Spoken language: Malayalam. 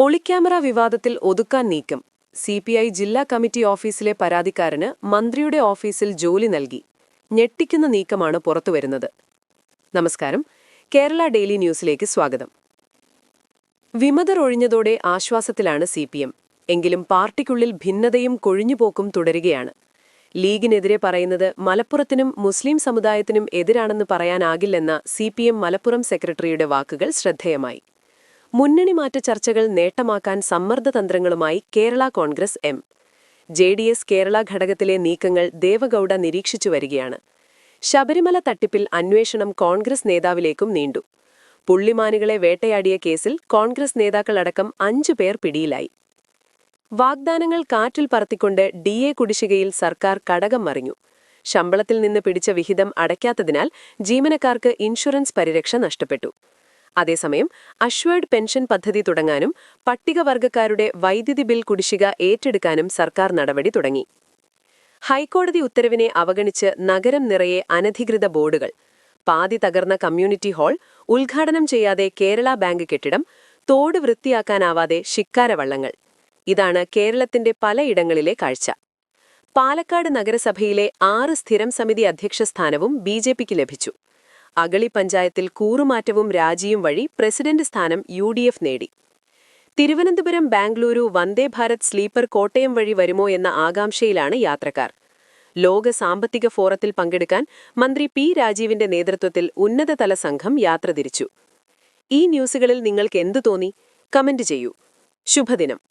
ഒളിക്യാമറ വിവാദത്തിൽ ഒതുക്കാൻ നീക്കം. സിപിഐ ജില്ലാ കമ്മിറ്റി ഓഫീസിലെ പരാതിക്കാരന് മന്ത്രിയുടെ ഓഫീസിൽ ജോലി നൽകി. ഞെട്ടിക്കുന്ന നീക്കമാണ് പുറത്തുവരുന്നത്. നമസ്കാരം, കേരള ഡെയിലി ന്യൂസിലേക്ക് സ്വാഗതം. വിമതർ ഒഴിഞ്ഞതോടെ ആശ്വാസത്തിലാണ് സിപിഎം. എങ്കിലും പാർട്ടിക്കുള്ളിൽ ഭിന്നതയും കൊഴിഞ്ഞുപോക്കും തുടരുകയാണ്. ലീഗിനെതിരെ പറയുന്നത് മലപ്പുറത്തിനും മുസ്ലിം സമുദായത്തിനും എതിരാണെന്ന് പറയാനാകില്ലെന്ന സിപിഎം മലപ്പുറം സെക്രട്ടറിയുടെ വാക്കുകൾ ശ്രദ്ധേയമായി. മുന്നണി മാറ്റ ചർച്ചകൾ നേട്ടമാക്കാൻ സമ്മർദ്ദതന്ത്രങ്ങളുമായി കേരള കോൺഗ്രസ് എം. ജെഡിഎസ് കേരള ഘടകത്തിലെ നീക്കങ്ങൾ ദേവഗൌഡ നിരീക്ഷിച്ചു വരികയാണ്. ശബരിമല തട്ടിപ്പിൽ അന്വേഷണം കോൺഗ്രസ് നേതാവിലേക്കും നീണ്ടു. പുള്ളിമാനുകളെ വേട്ടയാടിയ കേസിൽ കോൺഗ്രസ് നേതാക്കളടക്കം 5 പേർ പിടിയിലായി. വാഗ്ദാനങ്ങൾ കാറ്റിൽ പറത്തിക്കൊണ്ട് DA കുടിശ്ശികയിൽ സർക്കാർ കടകം മറിഞ്ഞു. ശമ്പളത്തിൽ നിന്ന് പിടിച്ച വിഹിതം അടയ്ക്കാത്തതിനാൽ ജീവനക്കാർക്ക് ഇൻഷുറൻസ് പരിരക്ഷ നഷ്ടപ്പെട്ടു. അതേസമയം അഷ്വേർഡ് പെൻഷൻ പദ്ധതി തുടങ്ങാനും പട്ടികവർഗക്കാരുടെ വൈദ്യുതി ബിൽ കുടിശ്ശിക ഏറ്റെടുക്കാനും സർക്കാർ നടപടി തുടങ്ങി. ഹൈക്കോടതി ഉത്തരവിനെ അവഗണിച്ച് നഗരം നിറയെ അനധികൃത ബോർഡുകൾ. പാതി തകർന്ന കമ്മ്യൂണിറ്റി ഹാൾ, ഉദ്ഘാടനം ചെയ്യാതെ കേരള ബാങ്ക് കെട്ടിടം, തോട് വൃത്തിയാക്കാനാവാതെ ശിക്കാരവള്ളങ്ങൾ. ഇതാണ് കേരളത്തിന്റെ പലയിടങ്ങളിലെ കാഴ്ച. പാലക്കാട് നഗരസഭയിലെ 6 സ്ഥിരം സമിതി അധ്യക്ഷ സ്ഥാനവും BJPക്ക് ലഭിച്ചു. അഗളി പഞ്ചായത്തിൽ കൂറുമാറ്റവും രാജിയും വഴി പ്രസിഡന്റ് സ്ഥാനം UDF നേടി. തിരുവനന്തപുരം ബാംഗ്ലൂരു വന്ദേ ഭാരത് സ്ലീപ്പർ കോട്ടയം വഴി വരുമോ എന്ന ആകാംക്ഷയിലാണ് യാത്രക്കാർ. ലോക സാമ്പത്തിക ഫോറത്തിൽ പങ്കെടുക്കാൻ മന്ത്രി P. രാജീവിന്റെ നേതൃത്വത്തിൽ ഉന്നതതല സംഘം യാത്ര തിരിച്ചു. ഈ ന്യൂസുകളിൽ നിങ്ങൾക്ക് എന്തു തോന്നി? കമന്റ് ചെയ്യൂ. ശുഭദിനം.